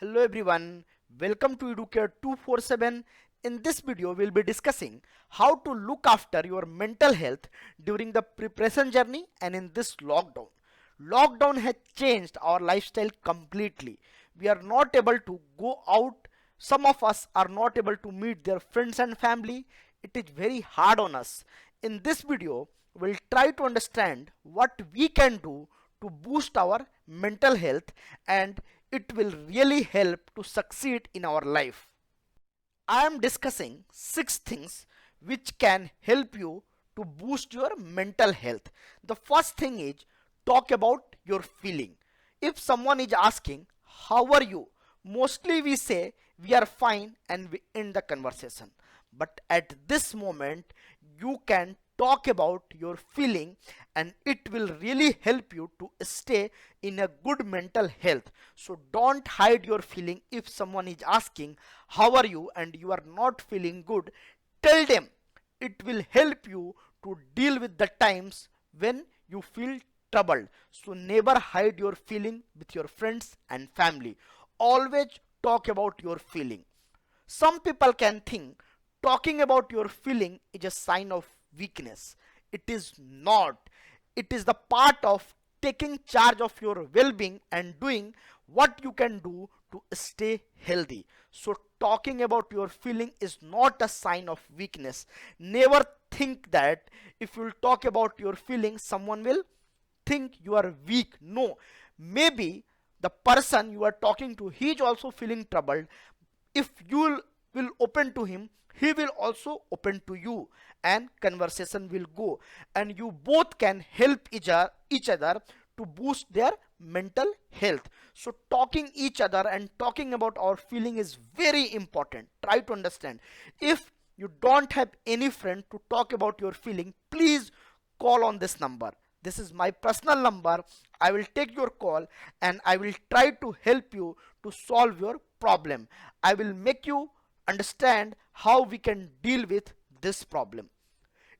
Hello everyone, welcome to Educare 247. In this video, we'll be discussing how to look after your mental health during the preparation journey and in this lockdown. Lockdown has changed our lifestyle completely. We are not able to go out. Some of us are not able to meet their friends and family. It is very hard on us. In this video, we'll try to understand what we can do to boost our mental health, and it will really help to succeed in our life. I am discussing 6 things which can help you to boost your mental health. The first thing is talk about your feeling. If someone is asking, how are you? Mostly we say we are fine and we end the conversation. But at this moment, you can talk about your feeling and it will really help you to stay in a good mental health. So don't hide your feeling. If someone is asking how are you and you are not feeling good, tell them. It will help you to deal with the times when you feel troubled. So never hide your feeling with your friends and family. Always talk about your feeling. Some people can think talking about your feeling is a sign of weakness. It is not. It is the part of taking charge of your well-being and doing what you can do to stay healthy. So talking about your feeling is not a sign of weakness. Never think that if you talk about your feeling, someone will think you are weak. No, maybe the person you are talking to, he is also feeling troubled. If you will open to him, he will also open to you, and conversation will go, and you both can help each other to boost their mental health. So talking each other and talking about our feeling is very important. Try to understand. If you don't have any friend to talk about your feeling, please call on this number. This is my personal number. I will take your call and I will try to help you to solve your problem. I will make you understand how we can deal with this problem.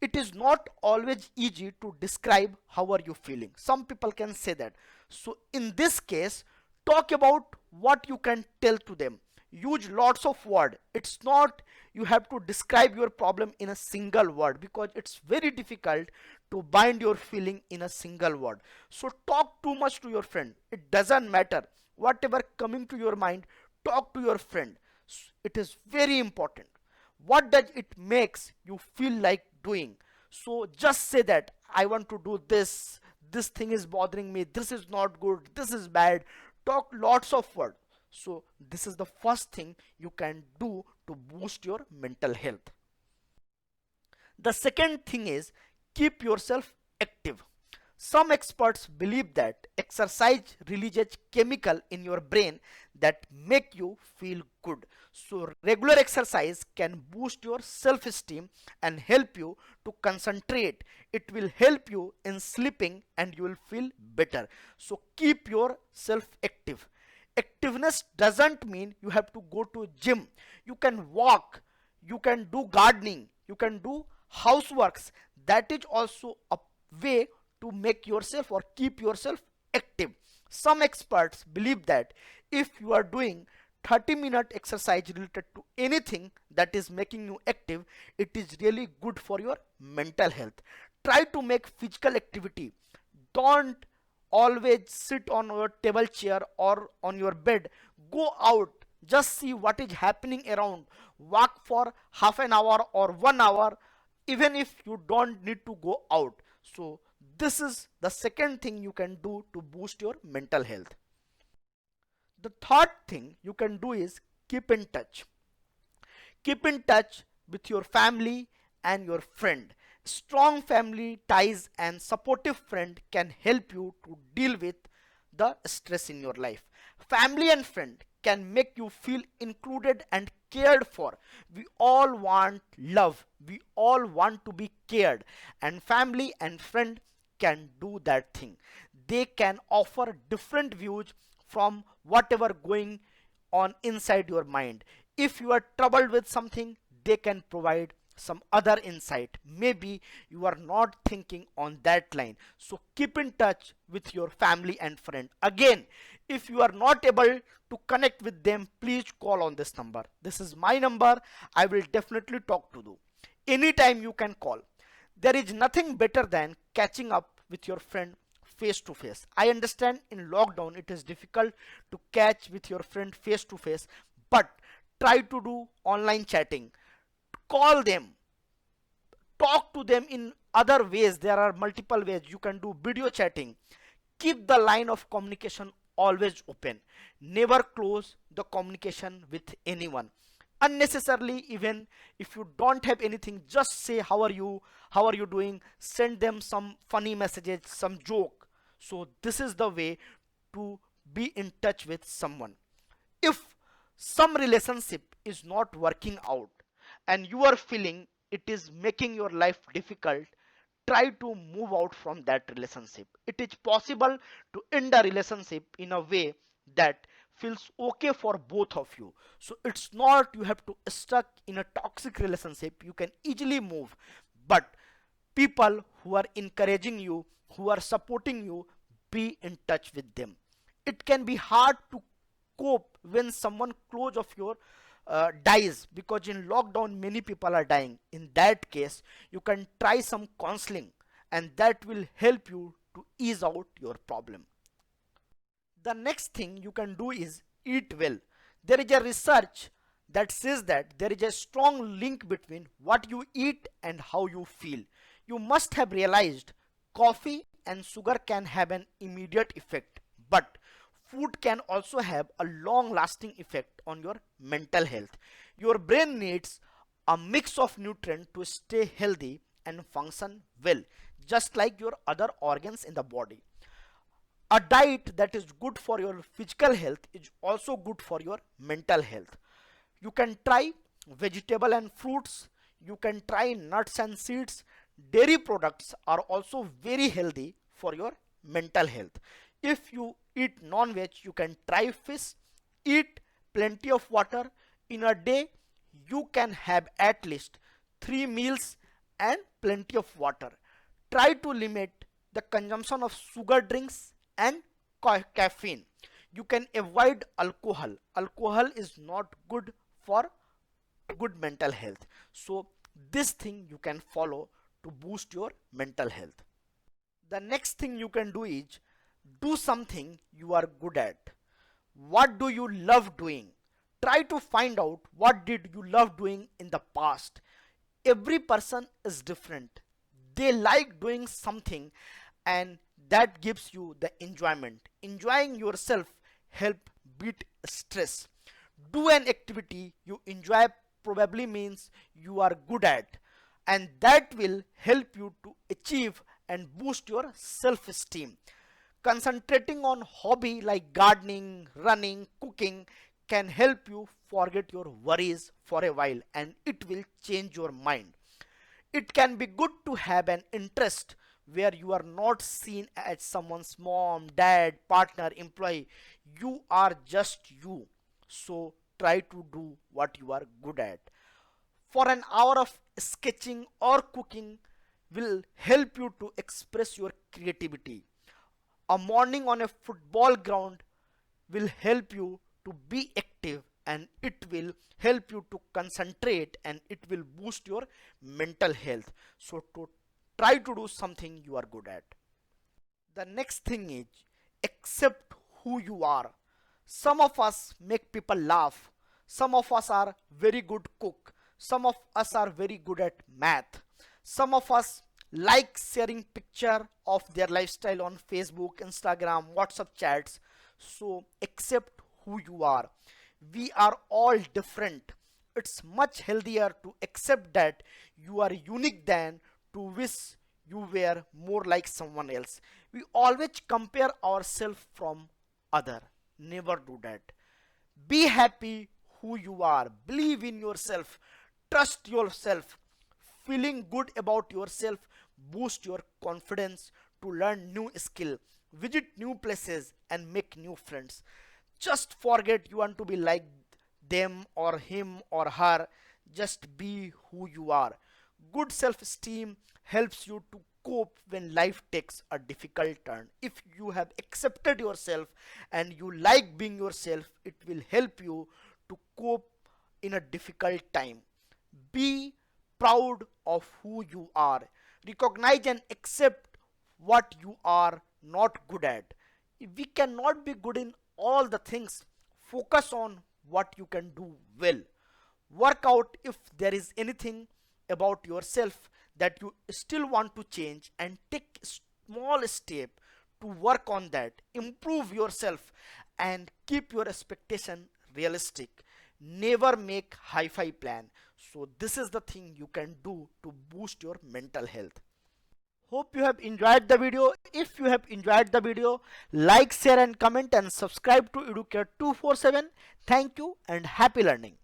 It is not always easy to describe how are you feeling. Some people can say that. So in this case, talk about what you can tell to them. Use lots of word. It's not you have to describe your problem in a single word, because it's very difficult to bind your feeling in a single word. So talk too much to your friend. It doesn't matter. Whatever coming to your mind, talk to your friend. It is very important. What does it makes you feel like doing? So just say that I want to do this. This thing is bothering me. This is not good. This is bad. Talk lots of words. So this is the first thing you can do to boost your mental health. The second thing is keep yourself active. Some experts believe that exercise releases chemical in your brain that make you feel good. So regular exercise can boost your self-esteem and help you to concentrate. It will help you in sleeping and you will feel better. So keep yourself active. Activeness doesn't mean you have to go to gym. You can walk, you can do gardening, you can do houseworks. That is also a way to make yourself or keep yourself active. Some experts believe that if you are doing 30-minute exercise related to anything that is making you active, it is really good for your mental health. Try to make physical activity. Don't always sit on your table chair or on your bed. Go out, just see what is happening around. Walk for half an hour or 1 hour, even if you don't need to go out. So this is the second thing you can do to boost your mental health. The third thing you can do is keep in touch. Keep in touch with your family and your friend. Strong family ties and supportive friend can help you to deal with the stress in your life. Family and friend can make you feel included and cared for. We all want love. We all want to be cared, and family and friend can do that thing. They can offer different views from whatever going on inside your mind. If you are troubled with something, they can provide some other insight. Maybe you are not thinking on that line. So keep in touch with your family and friend. Again, if you are not able to connect with them, please call on this number. This is my number. I will definitely talk to you. Anytime you can call. There is nothing better than catching up with your friend face to face. I understand in lockdown it is difficult to catch with your friend face to face, but try to do online chatting. Call them, talk to them in other ways. There are multiple ways you can do video chatting. Keep the line of communication always open. Never close the communication with anyone unnecessarily. Even if you don't have anything, just say how are you doing, send them some funny messages, some joke. So this is the way to be in touch with someone. If some relationship is not working out and you are feeling it is making your life difficult, try to move out from that relationship. It is possible to end a relationship in a way that feels okay for both of you. So it's not you have to stuck in a toxic relationship. You can easily move, but people who are encouraging you, who are supporting you, be in touch with them. It can be hard to cope when someone close of your dies, because in lockdown many people are dying. In that case, you can try some counseling, and that will help you to ease out your problem. The next thing you can do is eat well. There is a research that says that there is a strong link between what you eat and how you feel. You must have realized coffee and sugar can have an immediate effect, but food can also have a long lasting effect on your mental health. Your brain needs a mix of nutrients to stay healthy and function well, just like your other organs in the body. A diet that is good for your physical health is also good for your mental health. You can try vegetable and fruits, you can try nuts and seeds. Dairy products are also very healthy for your mental health. If you eat non-veg, you can try fish. Eat plenty of water. In a day you can have at least 3 meals and plenty of water. Try to limit the consumption of sugar drinks and caffeine. You can avoid alcohol. Alcohol is not good for good mental health. So this thing you can follow to boost your mental health. The next thing you can do is do something you are good at. What do you love doing? Try to find out what did you love doing in the past. Every person is different. They like doing something, and that gives you the enjoyment. Enjoying yourself help beat stress. Do an activity you enjoy, probably means you are good at, and that will help you to achieve and boost your self-esteem. Concentrating on hobby like gardening, running, cooking can help you forget your worries for a while, and it will change your mind. It can be good to have an interest where you are not seen as someone's mom, dad, partner, employee. You are just you. So try to do what you are good at. For an hour of sketching or cooking will help you to express your creativity. A morning on a football ground will help you to be active, and it will help you to concentrate, and it will boost your mental health. So to try to do something you are good at. The next thing is accept who you are. Some of us make people laugh. Some of us are very good cook. Some of us are very good at math. Some of us like sharing picture of their lifestyle on Facebook, Instagram, WhatsApp chats. So accept who you are. We are all different. It's much healthier to accept that you are unique than to wish you were more like someone else. We always compare ourselves from other. Never do that. Be happy who you are. Believe in yourself. Trust yourself. Feeling good about yourself boost your confidence to learn new skill, visit new places, and make new friends. Just forget you want to be like them or him or her. Just be who you are. Good self-esteem helps you to cope when life takes a difficult turn. If you have accepted yourself and you like being yourself, it will help you to cope in a difficult time. Be proud of who you are. Recognize and accept what you are not good at. We cannot be good in all the things. Focus on what you can do well. Work out if there is anything about yourself that you still want to change, and take small step to work on that. Improve yourself and keep your expectation realistic. Never make hi-fi plan. So this is the thing you can do to boost your mental health. Hope you have enjoyed the video. If you have enjoyed the video, like, share and comment and subscribe to Educare 247. Thank you and happy learning.